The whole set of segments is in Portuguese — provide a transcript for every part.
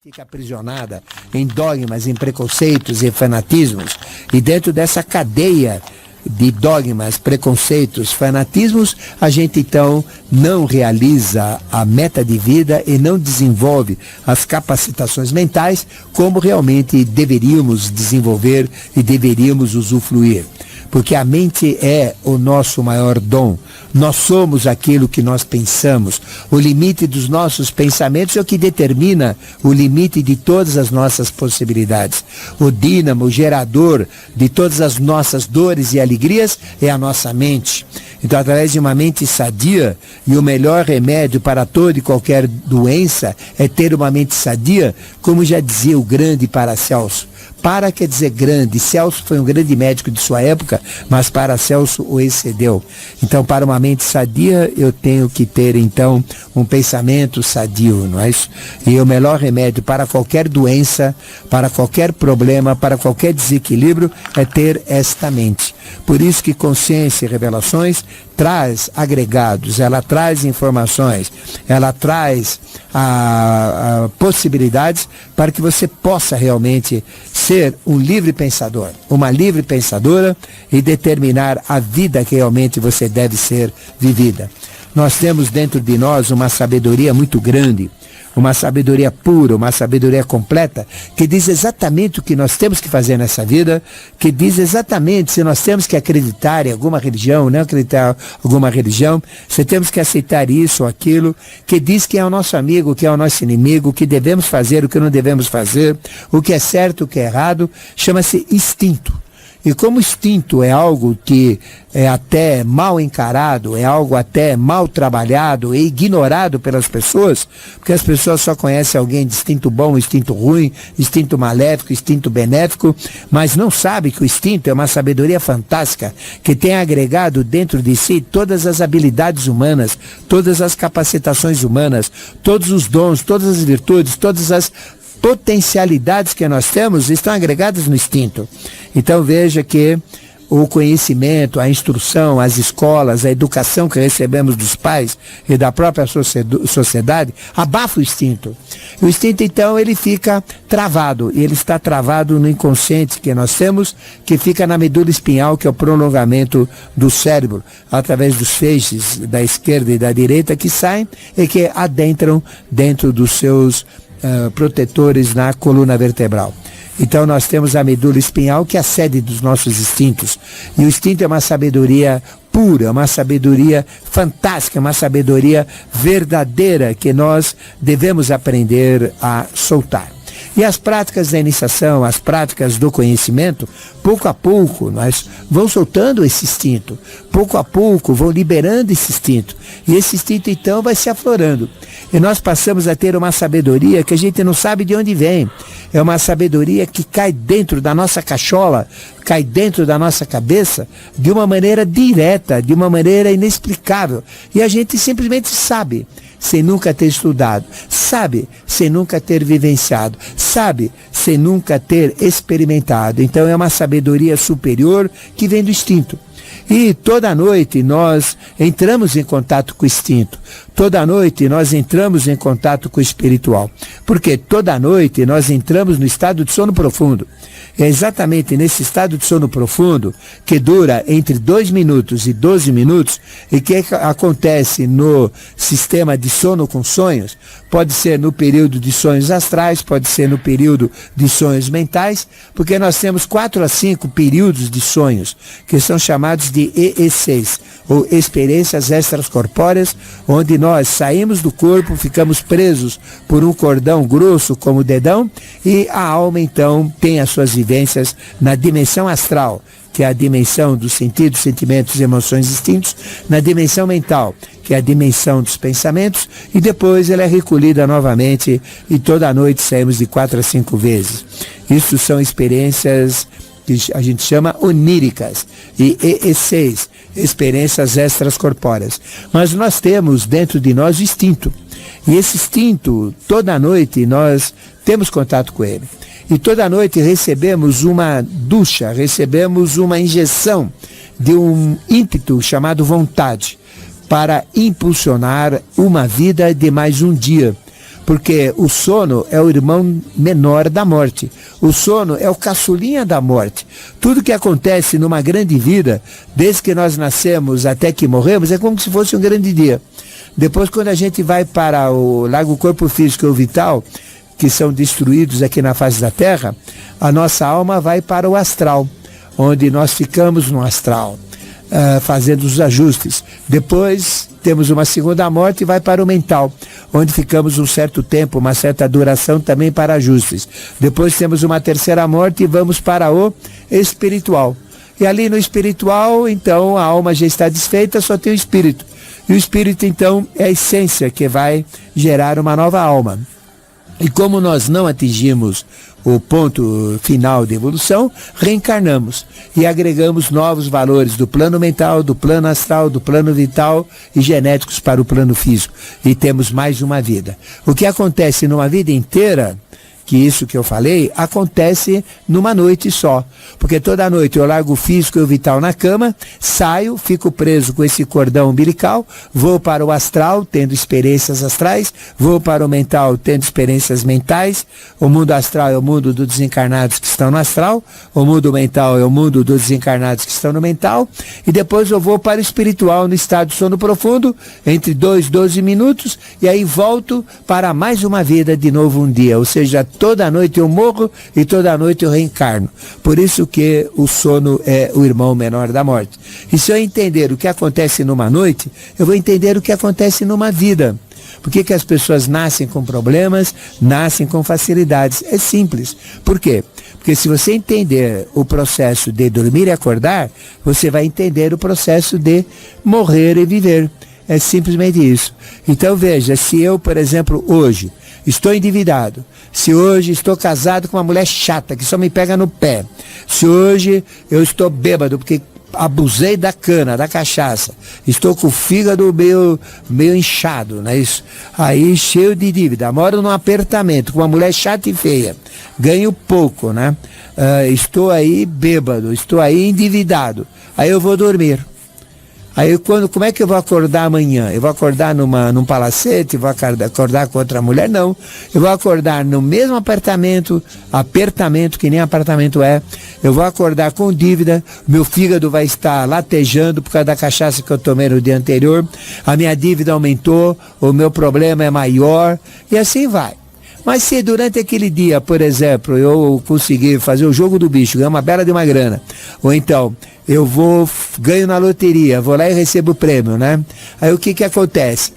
fica aprisionada em dogmas, em preconceitos e fanatismos. E dentro dessa cadeia de dogmas, preconceitos, fanatismos, a gente então não realiza a meta de vida e não desenvolve as capacitações mentais como realmente deveríamos desenvolver e deveríamos usufruir. Porque a mente é o nosso maior dom. Nós somos aquilo que nós pensamos. O limite dos nossos pensamentos é o que determina o limite de todas as nossas possibilidades. O dínamo, o gerador de todas as nossas dores e alegrias é a nossa mente. Então, através de uma mente sadia, e o melhor remédio para toda e qualquer doença é ter uma mente sadia, como já dizia o grande Paracelso. Para quer dizer grande. Celso foi um grande médico de sua época, mas Paracelso o excedeu. Então, para uma mente sadia, eu tenho que ter, então, um pensamento sadio, não é isso? E o melhor remédio para qualquer doença, para qualquer problema, para qualquer desequilíbrio, é ter esta mente. Por isso que consciência e revelações traz agregados, ela traz informações, ela traz possibilidades para que você possa realmente ser um livre pensador, uma livre pensadora e determinar a vida que realmente você deve ser vivida. Nós temos dentro de nós uma sabedoria muito grande, uma sabedoria pura, uma sabedoria completa, que diz exatamente o que nós temos que fazer nessa vida, que diz exatamente se nós temos que acreditar em alguma religião, não acreditar em alguma religião, se temos que aceitar isso ou aquilo, que diz quem é o nosso amigo, quem é o nosso inimigo, o que devemos fazer, o que não devemos fazer, o que é certo, o que é errado, chama-se instinto. E como instinto é algo que é até mal encarado, é algo até mal trabalhado e ignorado pelas pessoas, porque as pessoas só conhecem alguém de instinto bom, instinto ruim, instinto maléfico, instinto benéfico, mas não sabe que o instinto é uma sabedoria fantástica, que tem agregado dentro de si todas as habilidades humanas, todas as capacitações humanas, todos os dons, todas as virtudes, todas as potencialidades que nós temos estão agregadas no instinto. Então veja que o conhecimento, a instrução, as escolas, a educação que recebemos dos pais e da própria sociedade abafa o instinto. O instinto então ele fica travado, e ele está travado no inconsciente que nós temos, que fica na medula espinhal, que é o prolongamento do cérebro, através dos feixes da esquerda e da direita que saem e que adentram dentro dos seus protetores na coluna vertebral. Então nós temos a medula espinhal, que é a sede dos nossos instintos. E o instinto é uma sabedoria pura, uma sabedoria fantástica, uma sabedoria verdadeira que nós devemos aprender a soltar. E as práticas da iniciação, as práticas do conhecimento, pouco a pouco nós vão soltando esse instinto, pouco a pouco vão liberando esse instinto. E esse instinto então vai se aflorando. E nós passamos a ter uma sabedoria que a gente não sabe de onde vem. É uma sabedoria que cai dentro da nossa cachola, cai dentro da nossa cabeça de uma maneira direta, de uma maneira inexplicável. E a gente simplesmente sabe, sem nunca ter estudado, sabe, sem nunca ter vivenciado, sabe, sem nunca ter experimentado. Então é uma sabedoria superior que vem do instinto. E toda noite nós entramos em contato com o instinto. Toda noite nós entramos em contato com o espiritual. Porque toda noite nós entramos no estado de sono profundo. É exatamente nesse estado de sono profundo, que dura entre 2 minutos e 12 minutos, e que acontece no sistema de sono com sonhos, pode ser no período de sonhos astrais, pode ser no período de sonhos mentais, porque nós temos 4 a 5 períodos de sonhos, que são chamados de EECs, ou experiências extracorpóreas, onde nós saímos do corpo, ficamos presos por um cordão grosso como o dedão, e a alma então tem as suas vivências na dimensão astral, que é a dimensão dos sentidos, sentimentos, emoções, instintos, na dimensão mental, que é a dimensão dos pensamentos, e depois ela é recolhida novamente, e toda noite saímos de 4 a 5 vezes. Isso são experiências que a gente chama oníricas, e EECs, experiências extracorpóreas. Mas nós temos dentro de nós o instinto. E esse instinto, toda noite nós temos contato com ele. E toda noite recebemos uma ducha, recebemos uma injeção de um ímpeto chamado vontade, para impulsionar uma vida de mais um dia. Porque o sono é o irmão menor da morte. O sono é o caçulinha da morte. Tudo que acontece numa grande vida, desde que nós nascemos até que morremos, é como se fosse um grande dia. Depois, quando a gente vai para o larga o corpo físico e o vital, que são destruídos aqui na face da Terra, a nossa alma vai para o astral, onde nós ficamos no astral, fazendo os ajustes. Depois temos uma segunda morte e vai para o mental, onde ficamos um certo tempo, uma certa duração também para ajustes. Depois temos uma terceira morte e vamos para o espiritual. E ali no espiritual, então, a alma já está desfeita, só tem o espírito. E o espírito, então, é a essência que vai gerar uma nova alma. E como nós não atingimos o ponto final de evolução, reencarnamos e agregamos novos valores do plano mental, do plano astral, do plano vital e genéticos para o plano físico. E temos mais uma vida. O que acontece numa vida inteira, que isso que eu falei, acontece numa noite só. Porque toda noite eu largo o físico e o vital na cama, saio, fico preso com esse cordão umbilical, vou para o astral, tendo experiências astrais, vou para o mental, tendo experiências mentais. O mundo astral é o mundo dos desencarnados que estão no astral, o mundo mental é o mundo dos desencarnados que estão no mental, e depois eu vou para o espiritual no estado de sono profundo, entre 2 e 12 minutos, e aí volto para mais uma vida de novo um dia, ou seja, toda noite eu morro e toda noite eu reencarno. Por isso que o sono é o irmão menor da morte. E se eu entender o que acontece numa noite, eu vou entender o que acontece numa vida. Por que as pessoas nascem com problemas, nascem com facilidades? É simples. Por quê? Porque se você entender o processo de dormir e acordar, você vai entender o processo de morrer e viver. É simplesmente isso. Então veja, se eu, por exemplo, hoje estou endividado, se hoje estou casado com uma mulher chata que só me pega no pé, se hoje eu estou bêbado porque abusei da cana, da cachaça, estou com o fígado meio inchado, não é isso? Aí cheio de dívida, moro num apartamento com uma mulher chata e feia, ganho pouco, né? Estou aí bêbado, estou aí endividado, aí eu vou dormir. Aí como é que eu vou acordar amanhã? Eu vou acordar num palacete, vou acordar com outra mulher? Não. Eu vou acordar no mesmo apartamento que nem apartamento é. Eu vou acordar com dívida, meu fígado vai estar latejando por causa da cachaça que eu tomei no dia anterior, a minha dívida aumentou, o meu problema é maior, e assim vai. Mas se durante aquele dia, por exemplo, eu conseguir fazer o jogo do bicho, ganhar uma bela de uma grana, ou então ganho na loteria, vou lá e recebo o prêmio, né? Aí o que acontece?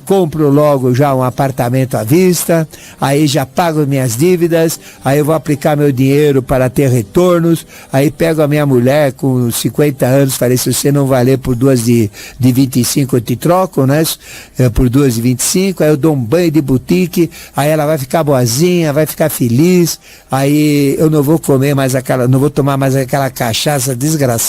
Compro logo já um apartamento à vista, aí já pago minhas dívidas, aí eu vou aplicar meu dinheiro para ter retornos, aí pego a minha mulher com 50 anos, falei, se você não valer por duas de 25 eu te troco, né? Por duas de 25, aí eu dou um banho de boutique, aí ela vai ficar boazinha, vai ficar feliz, aí eu não vou não vou tomar mais aquela cachaça desgraçada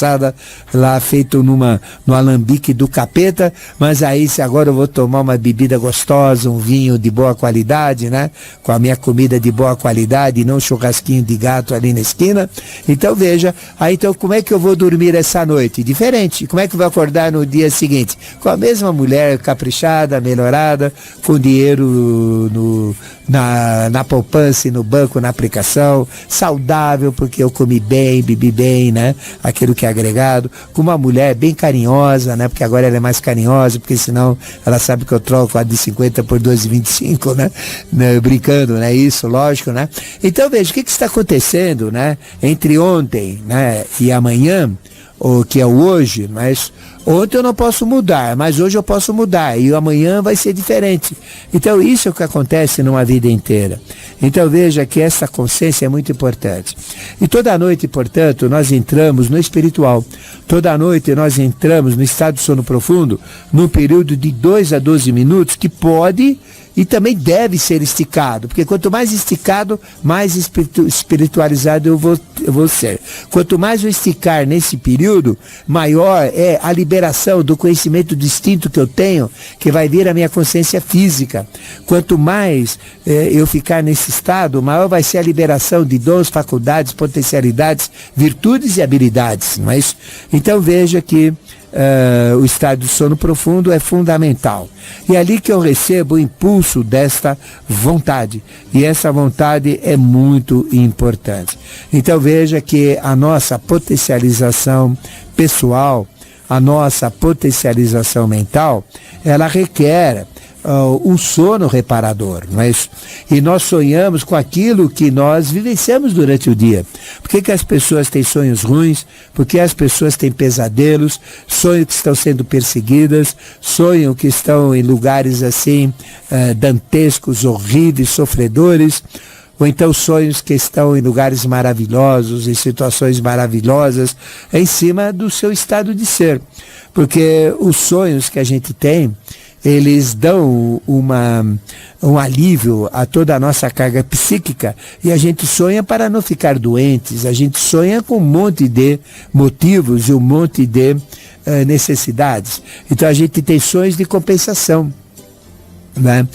lá feito no alambique do capeta, mas aí se agora eu vou tomar uma bebida gostosa, um vinho de boa qualidade, né? Com a minha comida de boa qualidade e não um churrasquinho de gato ali na esquina. Então veja, aí então como é que eu vou dormir essa noite? Diferente. Como é que eu vou acordar no dia seguinte? Com a mesma mulher caprichada, melhorada, com dinheiro na poupança e no banco, na aplicação, saudável, porque eu comi bem, bebi bem, né? Aquilo que é agregado, com uma mulher bem carinhosa, né? Porque agora ela é mais carinhosa, porque senão ela sabe que eu troco a de 50 por 2 de 25, né? Brincando, né? Isso, lógico, né? Então veja, o que está acontecendo, né? Entre ontem, né? E amanhã, o que é o hoje, mas ontem eu não posso mudar, mas hoje eu posso mudar e amanhã vai ser diferente. Então isso é o que acontece numa vida inteira. Então veja que essa consciência é muito importante. E toda noite, portanto, nós entramos no espiritual. Toda noite nós entramos no estado de sono profundo, num período de 2 a 12 minutos, que pode e também deve ser esticado, porque quanto mais esticado, mais espiritualizado eu vou ser. Quanto mais eu esticar nesse período, maior é a liberação do conhecimento distinto que eu tenho, que vai vir à minha consciência física. Quanto mais eu ficar nesse estado, maior vai ser a liberação de dons, faculdades, potencialidades, virtudes e habilidades, não é isso? Então veja que o estado de sono profundo é fundamental. E é ali que eu recebo o impulso desta vontade. E essa vontade é muito importante. Então veja que a nossa potencialização pessoal, a nossa potencialização mental, ela requer um sono reparador, não é isso? E nós sonhamos com aquilo que nós vivenciamos durante o dia. Por que as pessoas têm sonhos ruins? Por que as pessoas têm pesadelos? Sonham que estão sendo perseguidas, sonham que estão em lugares assim, dantescos, horríveis, sofredores, ou então sonhos que estão em lugares maravilhosos, em situações maravilhosas, em cima do seu estado de ser. Porque os sonhos que a gente tem, eles dão um alívio a toda a nossa carga psíquica, e a gente sonha para não ficar doentes, a gente sonha com um monte de motivos e um monte de necessidades. Então a gente tem sonhos de compensação, né?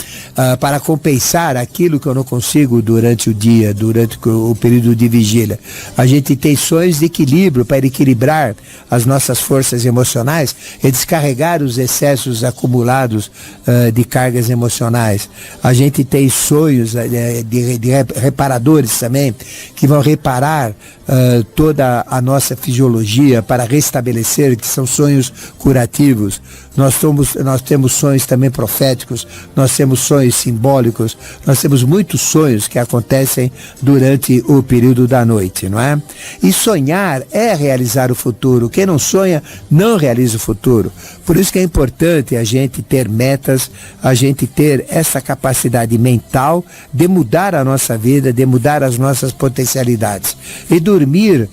Para compensar aquilo que eu não consigo durante o dia, durante o período de vigília. A gente tem sonhos de equilíbrio para equilibrar as nossas forças emocionais e descarregar os excessos acumulados de cargas emocionais. A gente tem sonhos de reparadores também, que vão reparar toda a nossa fisiologia para restabelecer, que são sonhos curativos. Nós temos sonhos também proféticos, nós temos sonhos simbólicos, nós temos muitos sonhos que acontecem durante o período da noite, não é? E sonhar é realizar o futuro. Quem não sonha, não realiza o futuro. Por isso que é importante a gente ter metas, a gente ter essa capacidade mental de mudar a nossa vida, de mudar as nossas potencialidades. E dormir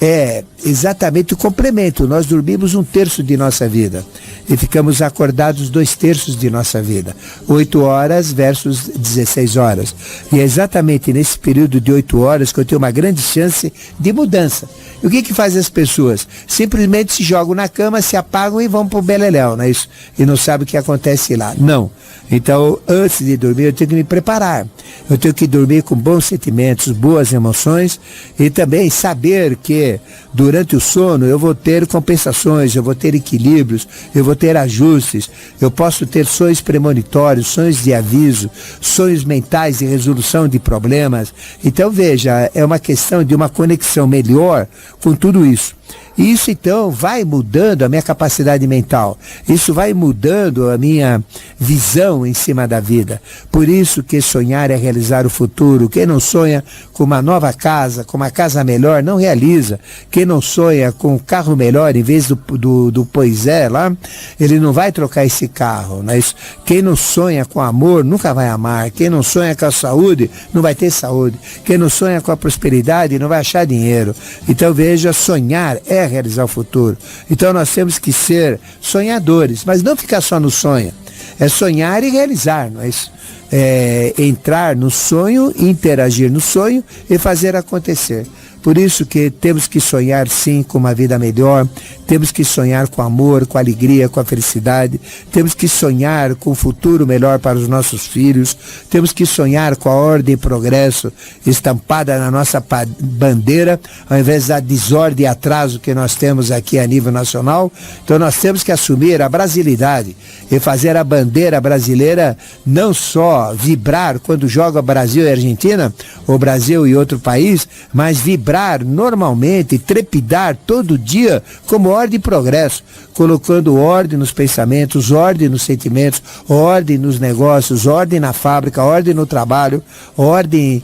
é exatamente o complemento. Nós dormimos 1/3 de nossa vida e ficamos acordados 2/3 de nossa vida. 8 horas versus 16 horas. E é exatamente nesse período de 8 horas que eu tenho uma grande chance de mudança. E o que faz as pessoas? Simplesmente se jogam na cama, se apagam e vão pro beleléu, não é isso? E não sabem o que acontece lá. Não. Então, antes de dormir, eu tenho que me preparar. Eu tenho que dormir com bons sentimentos, boas emoções, e também saber que durante o sono eu vou ter compensações, eu vou ter equilíbrios, eu vou ter ajustes, eu posso ter sonhos premonitórios, sonhos de aviso, sonhos mentais de resolução de problemas. Então veja, é uma questão de uma conexão melhor com tudo isso. E isso então vai mudando a minha capacidade mental, isso vai mudando a minha visão em cima da vida. Por isso que sonhar é realizar o futuro. Quem não sonha com uma nova casa, com uma casa melhor, não realiza. Quem não sonha com um carro melhor em vez do Poisé lá, ele não vai trocar esse carro, não é isso? Quem não sonha com amor nunca vai amar. Quem não sonha com a saúde não vai ter saúde. Quem não sonha com a prosperidade não vai achar dinheiro. Então veja, sonhar é realizar o futuro. Então nós temos que ser sonhadores, mas não ficar só no sonho. É sonhar e realizar, não é isso? É entrar no sonho, interagir no sonho e fazer acontecer. Por isso que temos que sonhar sim com uma vida melhor, temos que sonhar com amor, com alegria, com a felicidade, temos que sonhar com um futuro melhor para os nossos filhos, temos que sonhar com a ordem e progresso estampada na nossa bandeira, ao invés da desordem e atraso que nós temos aqui a nível nacional. Então nós temos que assumir a brasilidade e fazer a bandeira brasileira não só vibrar quando joga Brasil e Argentina, ou Brasil e outro país, mas vibrar normalmente, trepidar todo dia como ordem e progresso, colocando ordem nos pensamentos, ordem nos sentimentos, ordem nos negócios, ordem na fábrica, ordem no trabalho, ordem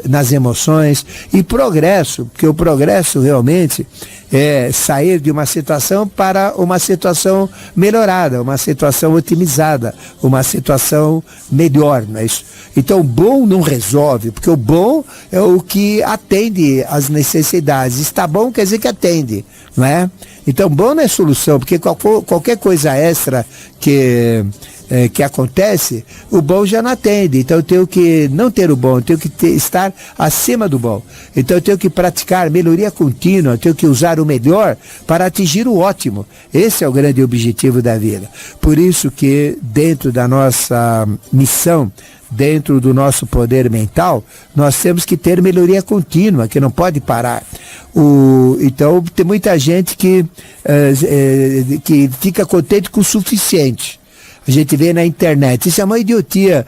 nas emoções e progresso, porque o progresso realmente é sair de uma situação para uma situação melhorada, uma situação otimizada, uma situação melhor, não é isso? Então o bom não resolve, porque o bom é o que atende às necessidades. Está bom quer dizer que atende, não é? Então bom não é solução, porque qualquer coisa extra que que acontece, o bom já não atende. Então eu tenho que não ter o bom, eu tenho que estar acima do bom. Então eu tenho que praticar melhoria contínua, eu tenho que usar o melhor para atingir o ótimo. Esse é o grande objetivo da vida. Por isso que dentro da nossa missão, dentro do nosso poder mental, nós temos que ter melhoria contínua, que não pode parar. Então tem muita gente que fica contente com o suficiente. A gente vê na internet, isso é uma idiotia.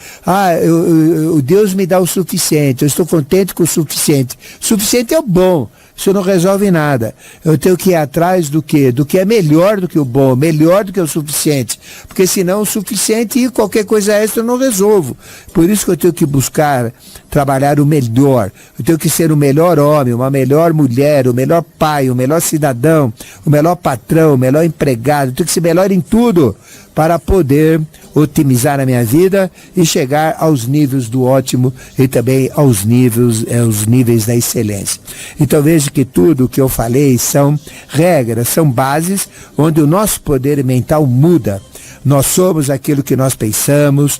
O Deus me dá o suficiente, eu estou contente com o suficiente. O suficiente é o bom, isso não resolve nada. Eu tenho que ir atrás do quê? Do que é melhor do que o bom, melhor do que o suficiente. Porque senão o suficiente e qualquer coisa extra eu não resolvo. Por isso que eu tenho que buscar trabalhar o melhor. Eu tenho que ser o melhor homem, uma melhor mulher, o melhor pai, o melhor cidadão, o melhor patrão, o melhor empregado. Eu tenho que ser melhor em tudo para poder otimizar a minha vida e chegar aos níveis do ótimo e também aos níveis da excelência. Então veja que tudo o que eu falei são regras, são bases onde o nosso poder mental muda. Nós somos aquilo que nós pensamos.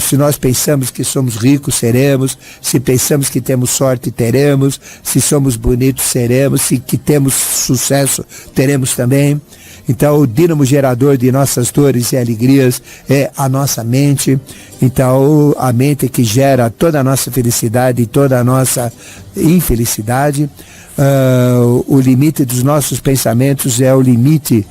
Se nós pensamos que somos ricos, seremos. Se pensamos que temos sorte, teremos. Se somos bonitos, seremos. Se que temos sucesso, teremos também. Então, o dínamo gerador de nossas dores e alegrias é a nossa mente. Então, a mente que gera toda a nossa felicidade e toda a nossa infelicidade. O limite dos nossos pensamentos é o limite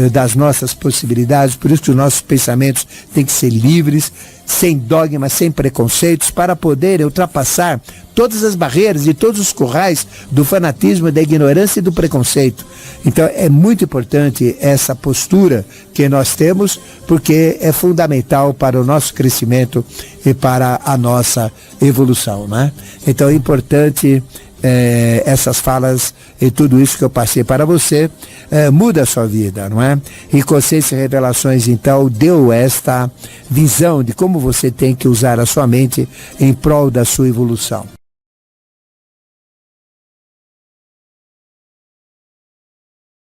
das nossas possibilidades. Por isso que os nossos pensamentos têm que ser livres, sem dogmas, sem preconceitos, para poder ultrapassar todas as barreiras e todos os currais do fanatismo, da ignorância e do preconceito. Então é muito importante essa postura que nós temos, porque é fundamental para o nosso crescimento e para a nossa evolução, né? Então é importante essas falas e tudo isso que eu passei para você muda a sua vida, não é? E Consciência e Revelações, então, deu esta visão de como você tem que usar a sua mente em prol da sua evolução.